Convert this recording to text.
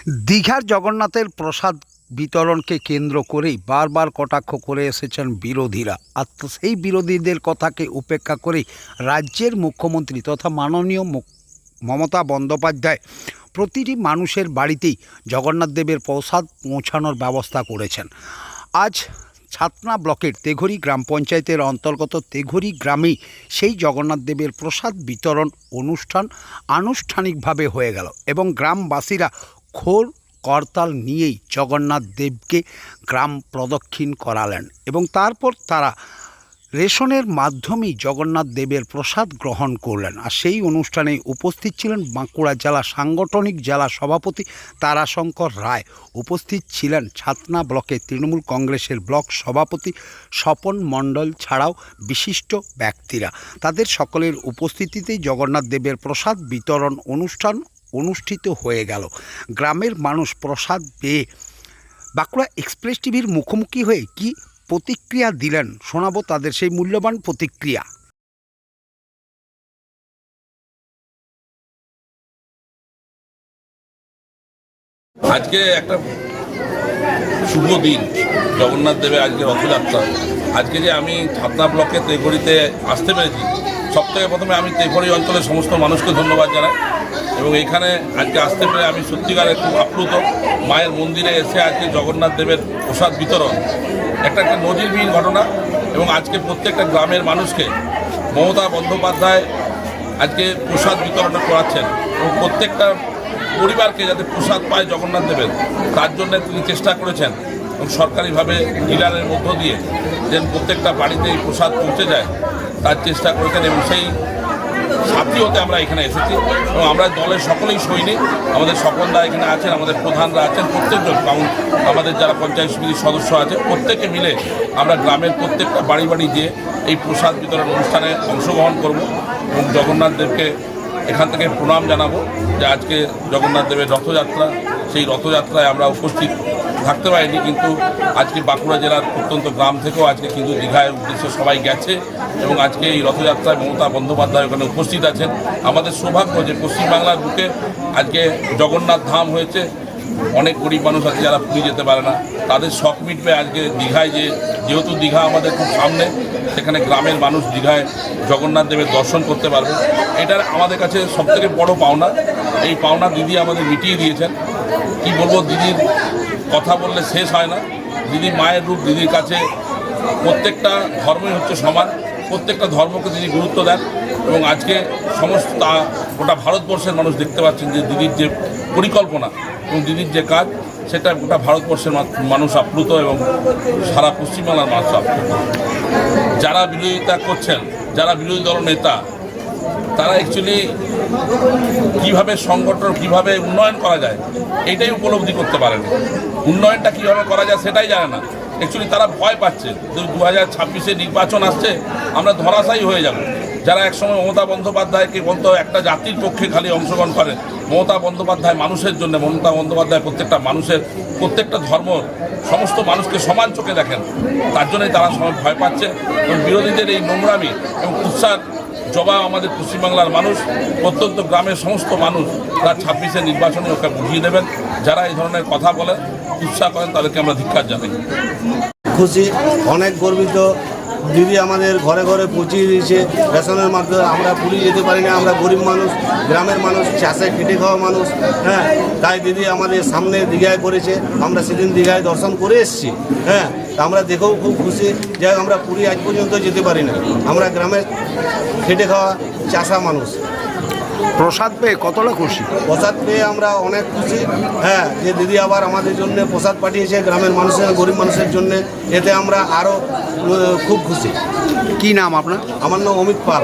দীঘার জগন্নাথের প্রসাদ বিতরণকে কেন্দ্র করেই বারবার কটাক্ষ করে এসেছেন বিরোধীরা। আর সেই বিরোধীদের কথাকে উপেক্ষা করেই রাজ্যের মুখ্যমন্ত্রী তথা মাননীয় মমতা বন্দ্যোপাধ্যায় প্রতিটি মানুষের বাড়িতেই জগন্নাথ দেবের প্রসাদ পৌঁছানোর ব্যবস্থা করেছেন। আজ ছাতনা ব্লকের তেঘরি গ্রাম পঞ্চায়েতের অন্তর্গত তেঘরি গ্রামেই সেই জগন্নাথ দেবের প্রসাদ বিতরণ অনুষ্ঠান আনুষ্ঠানিকভাবে হয়ে গেল এবং গ্রামবাসীরা খোল করতাল নিয়েই জগন্নাথ দেবকে গ্রাম প্রদক্ষিণ করালেন এবং তারপর তারা রেশনের মাধ্যমেই জগন্নাথ দেবের প্রসাদ গ্রহণ করলেন। আর সেই অনুষ্ঠানে উপস্থিত ছিলেন বাঁকুড়া জেলা সাংগঠনিক জেলা সভাপতি তারাশঙ্কর রায়, উপস্থিত ছিলেন ছাতনা ব্লকের তৃণমূল কংগ্রেসের ব্লক সভাপতি স্বপন মণ্ডল ছাড়াও বিশিষ্ট ব্যক্তিরা। তাদের সকলের উপস্থিতিতেই জগন্নাথ দেবের প্রসাদ বিতরণ অনুষ্ঠান অনুষ্ঠিত হয়ে গেল। গ্রামের মানুষ প্রসাদ পেয়ে বাঁকুড়া এক্সপ্রেস টিভির মুখোমুখি হয়ে কি প্রতিক্রিয়া দিলেন শোনাবো তাদের সেই মূল্যবান প্রতিক্রিয়া। আজকে একটা শুভ দিন, জগন্নাথ দেবের আজকে রথযাত্রা। আজকে যে আমি ছাতনা ব্লকে তেঘরিতে আসতে পেরেছি, সবথেকে প্রথমে আমি তেঘরি অঞ্চলের সমস্ত মানুষকে ধন্যবাদ জানাই এবং এখানে আজকে আসতে পেরে আমি সত্যিকারে খুব আপ্লুত। মায়ের মন্দিরে এসে আজকে জগন্নাথ দেবের প্রসাদ বিতরণ একটা নজিরবিহীন ঘটনা এবং আজকে প্রত্যেকটা গ্রামের মানুষকে মমতা বন্দ্যোপাধ্যায় আজকে প্রসাদ বিতরণটা করাচ্ছেন এবং প্রত্যেকটা পরিবারকে যাতে প্রসাদ পায় জগন্নাথ দেবের, তার জন্য তিনি চেষ্টা করেছেন এবং সরকারিভাবে ডিলারের মধ্য দিয়ে যেন প্রত্যেকটা বাড়িতে এই প্রসাদ পৌঁছে যায় তার চেষ্টা করেছেন এবং সেই সাথী হতে আমরা এখানে এসেছি এবং আমরা দলের সকলেই সৈনিক। আমাদের স্বপনদা এখানে আছেন, আমাদের প্রধানরা আছেন, প্রত্যেকজন আমাদের যারা পঞ্চায়েত সমিতির সদস্য আছে প্রত্যেকে মিলে আমরা গ্রামের প্রত্যেকটা বাড়ি বাড়ি গিয়ে এই প্রসাদ বিতরণ অনুষ্ঠানে অংশগ্রহণ করব এবং জগন্নাথ দেবকে এখান থেকে প্রণাম জানাবো যে আজকে জগন্নাথ দেবের রথযাত্রা, সেই রথযাত্রায় আমরা উপস্থিত থাকতে পারিনি, কিন্তু আজকে বাঁকুড়া জেলার প্রত্যন্ত গ্রাম থেকেও আজকে কিন্তু দীঘার উদ্দেশ্যে সবাই গেছে এবং আজকে এই রথযাত্রায় মমতা বন্দ্যোপাধ্যায় ওখানে উপস্থিত আছেন। আমাদের সৌভাগ্য যে পশ্চিমবাংলার বুকে আজকে জগন্নাথ ধাম হয়েছে। অনেক গরিব মানুষ আছে যারা পুরী যেতে পারে না, তাদের শখ মিটবে আজকে দীঘায় যেহেতু দীঘা আমাদের খুব সামনে, সেখানে গ্রামের মানুষ দীঘায় জগন্নাথ দেবের দর্শন করতে পারবে। এটা আমাদের কাছে সবথেকে বড় পাওনা। এই পাওনা দিদি আমাদের মিটিয়ে দিয়েছেন। কি বলবো, দিদির কথা বললে শেষ হয় না। দিদি মায়ের রূপ, দিদির কাছে প্রত্যেকটা ধর্মই হচ্ছে সমান, প্রত্যেকটা ধর্মকে তিনি গুরুত্ব দেন এবং আজকে সমস্ত গোটা ভারতবর্ষের মানুষ দেখতে পাচ্ছেন যে দিদির যে পরিকল্পনা এবং দিদির যে কাজ, সেটা গোটা ভারতবর্ষের মানুষ আপ্লুত এবং সারা পশ্চিমবাংলার মানুষ আপ্লুত। যারা বিরোধিতা করছেন, যারা বিরোধী দল নেতা, তারা অ্যাকচুয়ালি কীভাবে সংগঠন, কীভাবে উন্নয়ন করা যায় এইটাই উপলব্ধি করতে পারেন। উন্নয়নটা কীভাবে করা যায় সেটাই জানে না। অ্যাকচুয়ালি তারা ভয় পাচ্ছে 2026-এ নির্বাচন আসছে, আমরা ধরাশায়ী হয়ে যাব। যারা একসময় মমতা বন্দ্যোপাধ্যায়কে বলতো একটা জাতির পক্ষে খালি অংশগ্রহণ করে, মমতা বন্দ্যোপাধ্যায় মানুষের জন্য, মমতা বন্দ্যোপাধ্যায় প্রত্যেকটা মানুষের, প্রত্যেকটা ধর্ম, সমস্ত মানুষকে সমান চোখে দেখেন, তার জন্যই তারা সময় ভয় পাচ্ছে এবং বিরোধীদের এই নোংরামি এবং কুৎসার জবাব আমাদের পশ্চিমবাংলার মানুষ, প্রত্যন্ত গ্রামের সমস্ত মানুষ তার 26-এর নির্বাচনে ওকে বুঝিয়ে দেবেন। যারা এই ধরনের কথা বলেন, উৎসাহ করেন, তাদেরকে আমরা ধিক্কার জানাই। খুশি, অনেক গর্বিত। দিদি আমাদের ঘরে ঘরে পৌঁছিয়ে দিয়েছে রেশনের মাধ্যমে। আমরা পুরী যেতে পারি না, আমরা গরিব মানুষ, গ্রামের মানুষ, চাষে খেটে খাওয়া মানুষ। হ্যাঁ, তাই দিদি আমাদের সামনে দীঘায় করেছে। আমরা সেদিন দীঘায় দর্শন করে এসেছি। হ্যাঁ, আমরা দেখেও খুব খুশি যে আমরা পুরী আজ পর্যন্ত যেতে পারি না। আমরা গ্রামের খেটে খাওয়া চাষা মানুষ। প্রসাদ পেয়ে কতটা খুশি? প্রসাদ পেয়ে আমরা অনেক খুশি। হ্যাঁ, যে দিদি আবার আমাদের জন্য প্রসাদ পাঠিয়েছে গ্রামের মানুষের, গরিব মানুষের জন্য, এতে আমরা আরও খুব খুশি। কি নাম আপনার? আমার নাম অমিত পাল।